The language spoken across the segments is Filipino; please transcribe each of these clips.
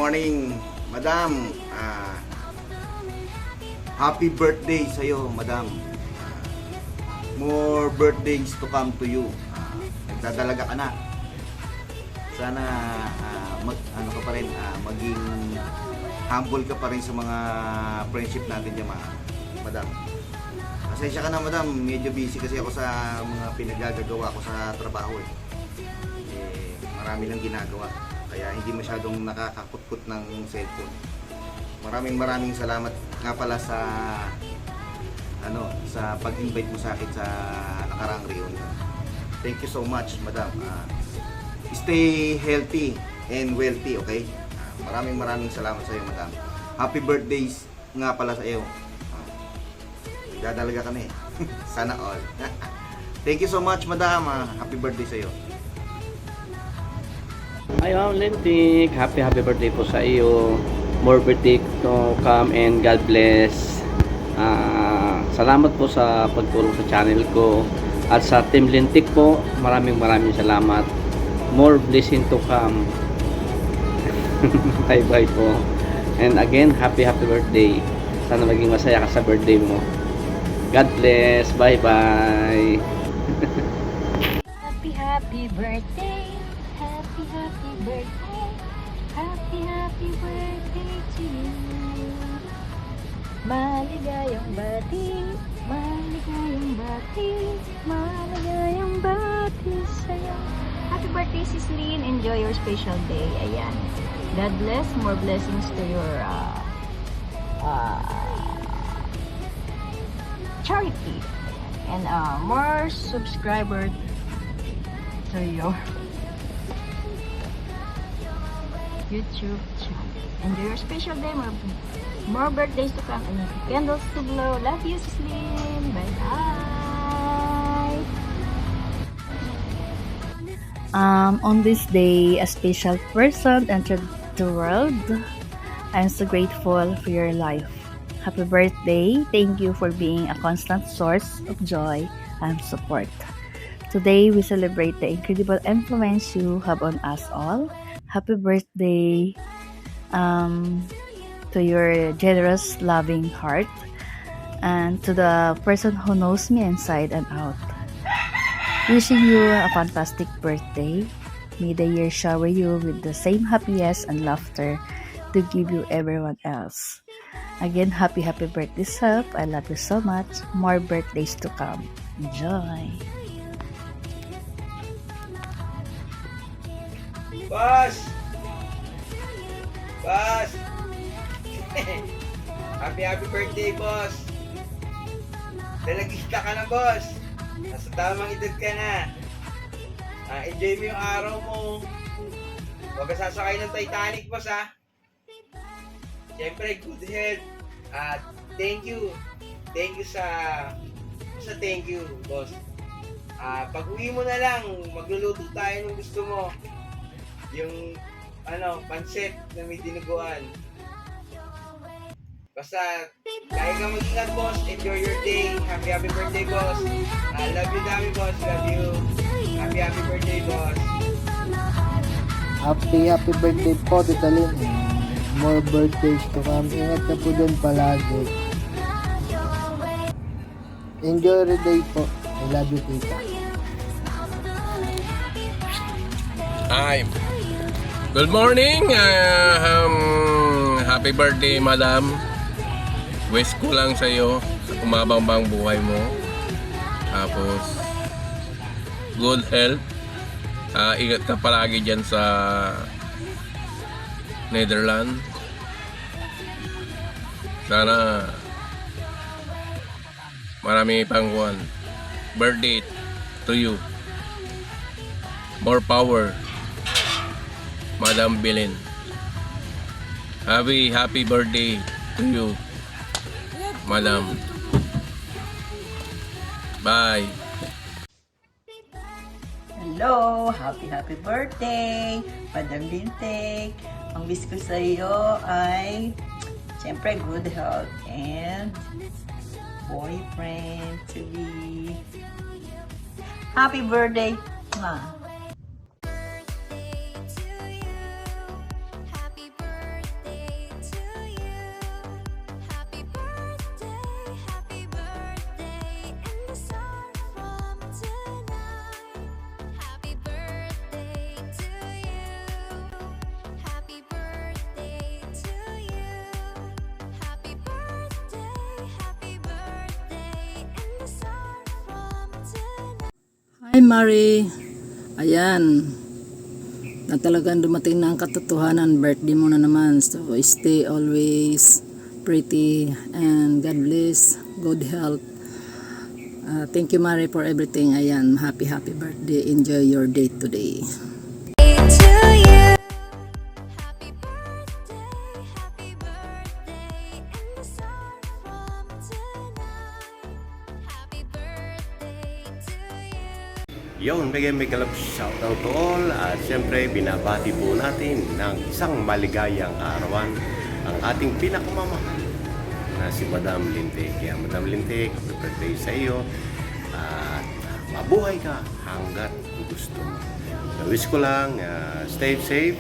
morning, Madam. Happy birthday sa'yo, Madam. More birthdays to come to you. Nagdadalaga ka na. Sana ano ka pa rin, maging humble ka pa rin sa mga friendship natin dyan, Madam. Pasensya ka na, Madam. Medyo busy kasi ako sa mga pinagagagawa ko sa trabaho eh. Marami lang ginagawa. Kaya hindi masyadong nakakakutkot ng cellphone. Maraming salamat nga pala sa sa pag-invite mo sa akin sa nakaraang reunion. Thank you so much, Madam. Stay healthy and wealthy, okay? Maraming salamat sa iyo, Madam. Happy birthdays nga pala sa iyo. Dadalaga kami. Sana all. Thank you so much, Madam. Happy birthday sa iyo. Hi, Ma'am Lintik. Happy birthday po sa iyo. More birthday to come and God bless. Salamat po sa pagtulong sa channel ko. At sa Team Lintik po, maraming salamat. More blessing to come. Bye po. And again, happy birthday. Sana maging masaya ka sa birthday mo. God bless. Bye. Happy birthday. Happy birthday. Happy birthday to you. Maligayang bati sa'yo. Happy birthday, Sislene. Enjoy your special day. Ayan. God bless. More blessings to your charity. And more subscribers to your YouTube channel. Enjoy your special day. More birthdays to come and candles to blow. Love you, Sislene. Bye-bye. On this day, a special person entered the world. I'm so grateful for your life. Happy birthday. Thank you for being a constant source of joy and support. Today, we celebrate the incredible influence you have on us all. Happy birthday to your generous, loving heart, and to the person who knows me inside and out. Wishing you a fantastic birthday. May the year shower you with the same happiness and laughter to give you everyone else. Again, happy birthday, Sep. I love you so much. More birthdays to come. Enjoy! Boss! Happy birthday, boss! Dalagista ka na, boss! Nasa tamang edad ka na. Enjoy mo yung araw mo. Huwag ka sasakay ng Titanic, boss, ha? Siyempre, good health. Thank you. Thank you, boss. Pag uwi mo na lang, magluluto tayo ng gusto mo. Yung pancit na may dinuguan. Basta kaya ka mag-ingat, boss. Enjoy your day. Happy birthday, boss. Love you dami, boss. Love you. Happy birthday, boss. Happy birthday po, Tita Lynn. More birthdays to come. Ingat ka po dun palagi. Enjoy the day po. I love you, Tita. Hi. Good morning. Happy birthday, Madam. Wish ko lang sa iyo umabang-bang buhay mo. Tapos good health. Ingat ka palagi diyan sa Netherlands. Sana marami pang birthday to you. More power, Madam Belen. Happy birthday to you, Madam. Bye. Hello! Happy birthday! Madam Lintik. Ang wish ko sa iyo ay siyempre good health and boyfriend to be. Happy birthday! Mwah. Hi Mari, ayan, na talagang dumating na ang katotohanan, birthday mo na naman, so stay always pretty and God bless, good health. Thank you Mari for everything, ayan, happy birthday, enjoy your day today. Yon, mega love shoutout to all at syempre binabati po natin ng isang maligayang arawan ang ating pinakamamahal na si Madam Lintik. Kaya Madam Lintik, happy birthday sa iyo at mabuhay ka hanggat gusto mo. Wish ko lang stay safe,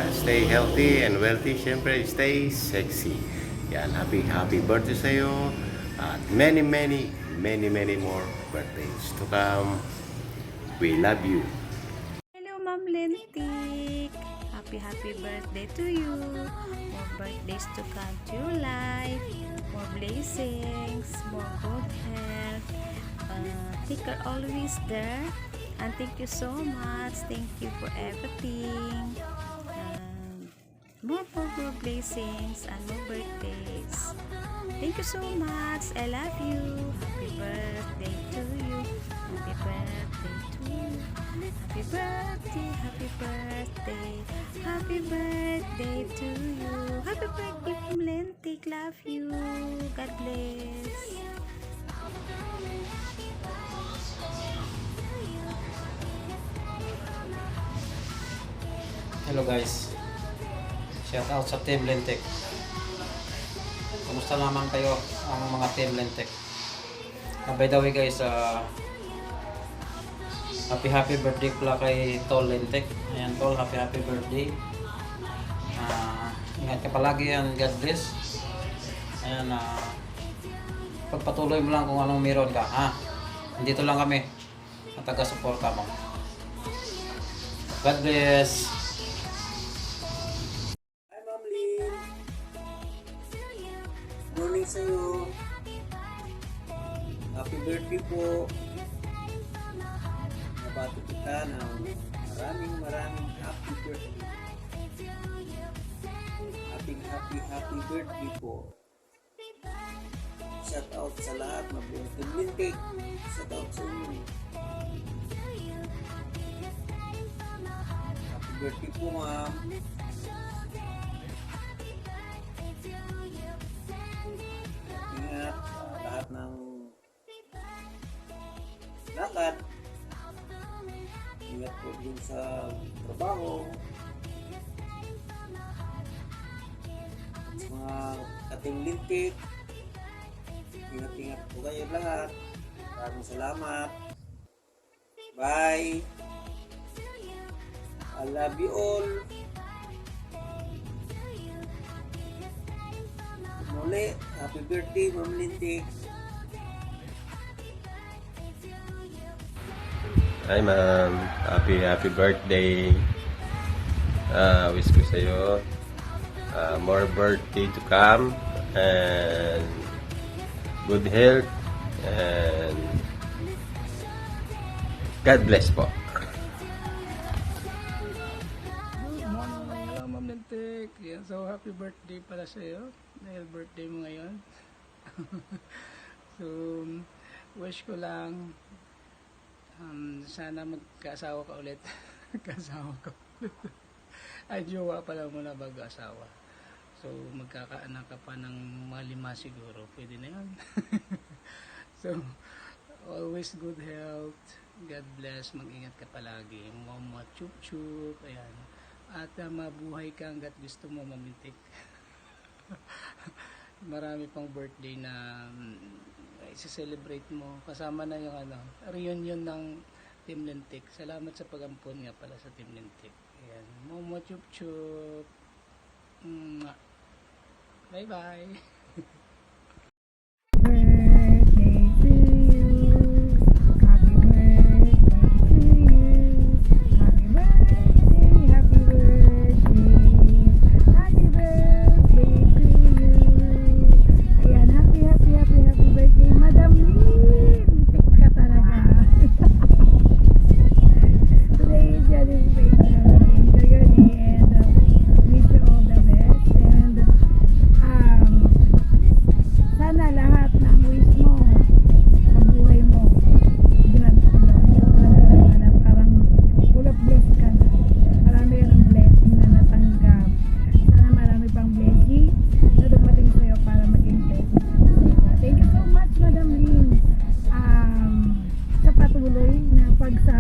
stay healthy and wealthy, syempre stay sexy. Yan, happy birthday sa iyo at many more birthdays to come. We love you. Hello, Ma'am Lentik. Happy birthday to you. More birthdays to come to your life. More blessings, more good health. Think you're always there. And thank you so much. Thank you for everything. More blessings and more birthdays. Thank you so much. I love you. Happy birthday to you. Happy birthday to you. Happy birthday, happy birthday. Happy birthday to you. Happy birthday from Lentik. Love you. God bless. Hello guys, shout out sa Team Lentik. Kumusta naman kayo ang mga Team Lentik? By the way guys, happy birthday pala kay Tol Lentik. Ayan Tol, happy birthday. Ingat ka palagi and God bless. Ayan, pagpatuloy mo lang kung anong meron ka, ha? Dito lang kami at taga-suporta mo. God bless. Hi, Ma'am Lynn. Morning sa'yo. Happy birthday po. Nabati kita ng maraming happy birthday. Happy birthday po. Shout out sa lahat na buong Team Lentik. Shout out sa inyo. Happy birthday po, ma'am. Ingat sa lahat ng lakad. Ingat po din sa trabaho. At sa mga ka-Team Lentik, ingat po kayo lahat. Maraming salamat. Bye. I love you all. Muli, happy birthday, Ma'am Lentik. Hi ma'am, happy birthday. Wish ko sa'yo more birthday to come and good health and God bless po. Good morning, hello Ma'am Lentik. Yan, so happy birthday pala sa iyo dahil birthday mo ngayon. So wish ko lang sana magkaasawa ka ulit. Kasawa ka ulit. Ay, jowa pala muna bago asawa. So magkakaanak ka pa ng mga 5 siguro. Pwede na yun. So always good health. God bless. Mag-ingat ka palagi. Mama chup chup. Ayan. At mabuhay ka hanggat gusto mo, Ma'am Lentik. Marami pang birthday na i-celebrate mo. Kasama na yung reunion ng Team Lentik. Salamat sa pag-ampon nga pala sa Team Lentik. Ayan. Mama chup chup. Bye bye. Happy birthday, Madam Lynn! Tik ka talaga. pagsama